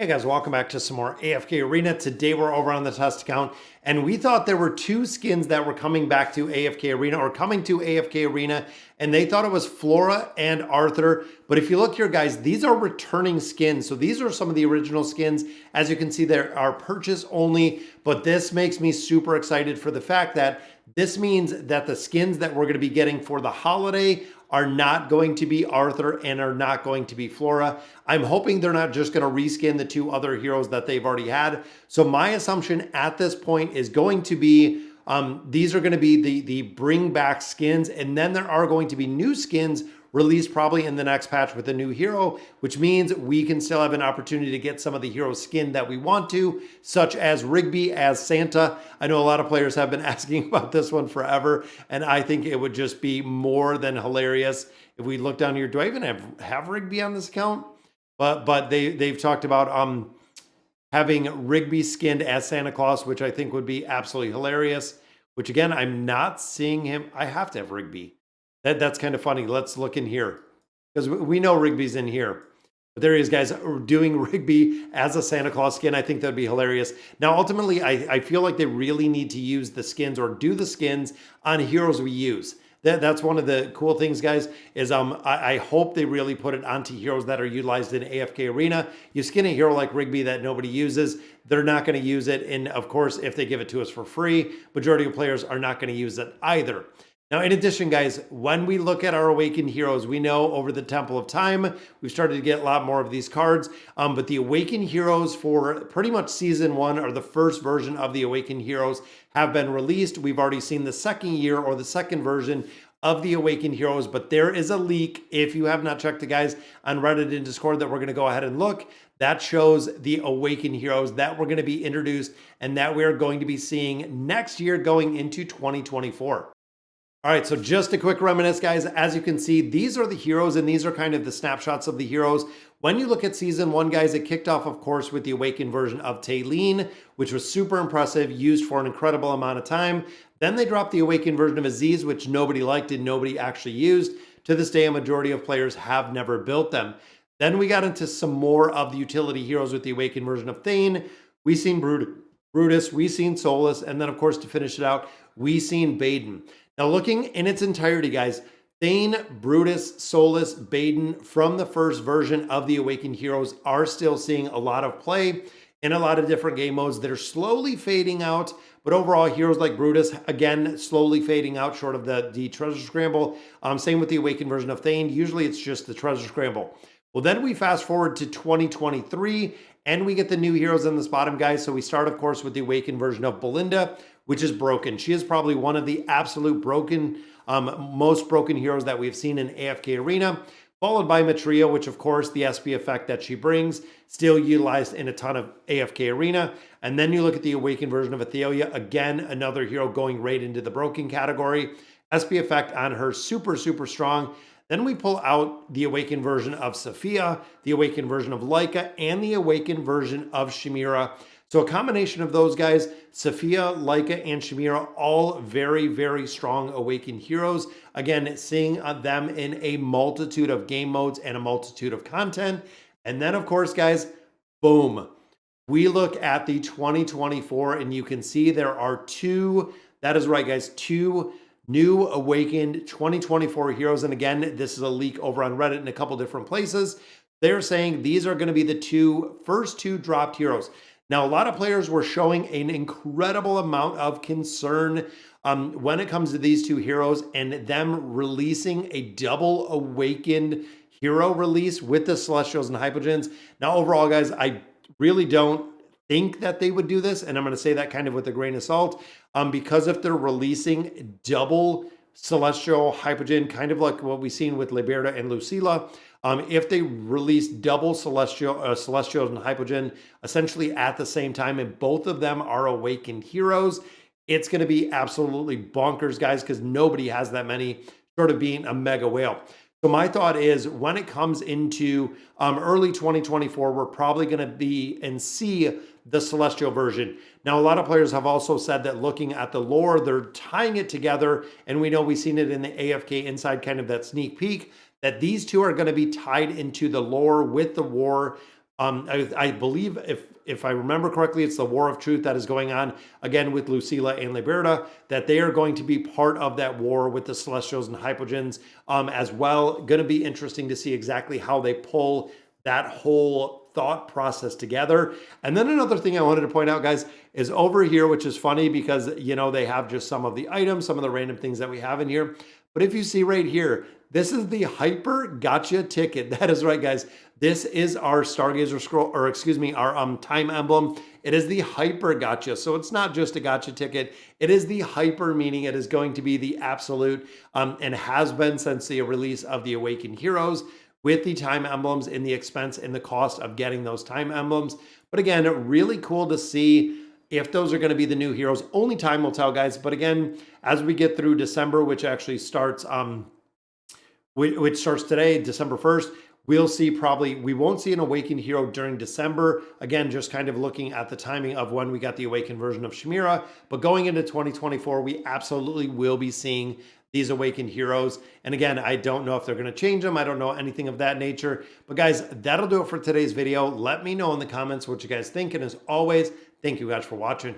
Hey guys, welcome back to some more AFK Arena. Today we're over on the test account and we thought there were two skins that were coming back to AFK Arena or coming to AFK Arena, and they thought it was Flora and Arthur. But if you look here guys, these are returning skins. So these are some of the original skins. As you can see, there are purchase only, but this makes me super excited for the fact that this means that the skins that we're going to be getting for the holiday are not going to be Arthur and are not going to be Flora. I'm hoping they're not just going to reskin the two other heroes that they've already had. So my assumption at this point is going to be these are going to be the bring back skins, and then there are going to be new skins released probably in the next patch with a new hero, which means we can still have an opportunity to get some of the hero skin that we want to, such as Rigby as Santa. I know a lot of players have been asking about this one forever, and I think it would just be more than hilarious if we look down here. Do I even have Rigby on this account? But they've talked about having Rigby skinned as Santa Claus, which I think would be absolutely hilarious, which again, I'm not seeing him. I have to have Rigby. That's kind of funny. Let's look in here because we know Rigby's in here. But there he is, guys, doing Rigby as a Santa Claus skin. I think that'd be hilarious. Now, ultimately, I feel like they really need to use the skins or do the skins on heroes we use. That's one of the cool things, guys, is I hope they really put it onto heroes that are utilized in AFK Arena. You skin a hero like Rigby that nobody uses, they're not going to use it. And of course, if they give it to us for free, majority of players are not going to use it either. Now, in addition, guys, when we look at our Awakened Heroes, we know over the Temple of Time, we've started to get a lot more of these cards, but the Awakened Heroes for pretty much Season 1, or the first version of the Awakened Heroes, have been released. We've already seen the second year or the second version of the Awakened Heroes, but there is a leak, if you have not checked it, guys, on Reddit and Discord, that we're going to go ahead and look. That shows the Awakened Heroes that we're going to be introduced and that we're going to be seeing next year going into 2024. All right, so just a quick reminisce, guys. As you can see, these are the heroes, and these are kind of the snapshots of the heroes. When you look at Season 1, guys, it kicked off, of course, with the Awakened version of Taylene, which was super impressive, used for an incredible amount of time. Then they dropped the Awakened version of Aziz, which nobody liked and nobody actually used. To this day, a majority of players have never built them. Then we got into some more of the utility heroes with the Awakened version of Thane. We seen Brutus, we seen Solus, and then, of course, to finish it out, we seen Baden. Now, looking in its entirety, guys, Thane, Brutus, Solus, Baden from the first version of the Awakened Heroes are still seeing a lot of play in a lot of different game modes that are slowly fading out. But overall, heroes like Brutus, again, slowly fading out short of the Treasure Scramble. Same with the Awakened version of Thane. Usually it's just the Treasure Scramble. Well, then we fast forward to 2023 and we get the new heroes in this bottom, guys. So we start, of course, with the Awakened version of Belinda, which is broken. She is probably one of the absolute broken, most broken heroes that we've seen in AFK Arena, followed by Matria, which of course the SP effect that she brings, still utilized in a ton of AFK Arena. And then you look at the Awakened version of Athalia, again, another hero going right into the broken category. SP effect on her, super, super strong. Then we pull out the Awakened version of Sophia, the Awakened version of Laika, and the Awakened version of Shamira. So a combination of those guys, Sophia, Laika, and Shamira, all very, very strong Awakened heroes. Again, seeing them in a multitude of game modes and a multitude of content. And then, of course, guys, boom. We look at the 2024, and you can see there are two, that is right, guys, two new Awakened 2024 heroes. And again, this is a leak over on Reddit in a couple different places. They're saying these are going to be the first two dropped heroes. Now, a lot of players were showing an incredible amount of concern when it comes to these two heroes and them releasing a double Awakened hero release with the Celestials and Hypogeans. Now, overall, guys, I really don't think that they would do this, and I'm going to say that kind of with a grain of salt, because if they're releasing double Celestial Hypogen, kind of like what we've seen with Liberta and Lucilla, if they release double Celestials and Hypogen essentially at the same time, and both of them are Awakened heroes, it's going to be absolutely bonkers, guys, because nobody has that many, short of being a mega whale. So my thought is when it comes into early 2024, we're probably going to be and see the Celestial version. Now, a lot of players have also said that looking at the lore, they're tying it together. And we know we've seen it in the AFK Inside, kind of that sneak peek, that these two are going to be tied into the lore with the war I believe if I remember correctly, it's the War of Truth that is going on again with Lucilla and Liberta, that they are going to be part of that war with the Celestials and Hypogeans as well. Going to be interesting to see exactly how they pull that whole thought process together. And then another thing I wanted to point out, guys, is over here, which is funny because, you know, they have just some of the items, some of the random things that we have in here. But if you see right here, this is the Hyper Gotcha ticket. That is right, guys. This is our Stargazer scroll, or excuse me, our time emblem. It is the Hyper Gotcha. So it's not just a gotcha ticket. It is the Hyper, meaning it is going to be the absolute, and has been since the release of the Awakened Heroes, with the time emblems and the expense and the cost of getting those time emblems. But again, really cool to see if those are going to be the new heroes. Only time will tell, guys. But again, as we get through December, which actually starts, which starts today, December 1st, we'll see we won't see an Awakened hero during December. Again, just kind of looking at the timing of when we got the Awakened version of Chimera. But going into 2024, we absolutely will be seeing these Awakened heroes. And again, I don't know if they're going to change them. I don't know anything of that nature. But guys, that'll do it for today's video. Let me know in the comments what you guys think. And as always, thank you guys for watching.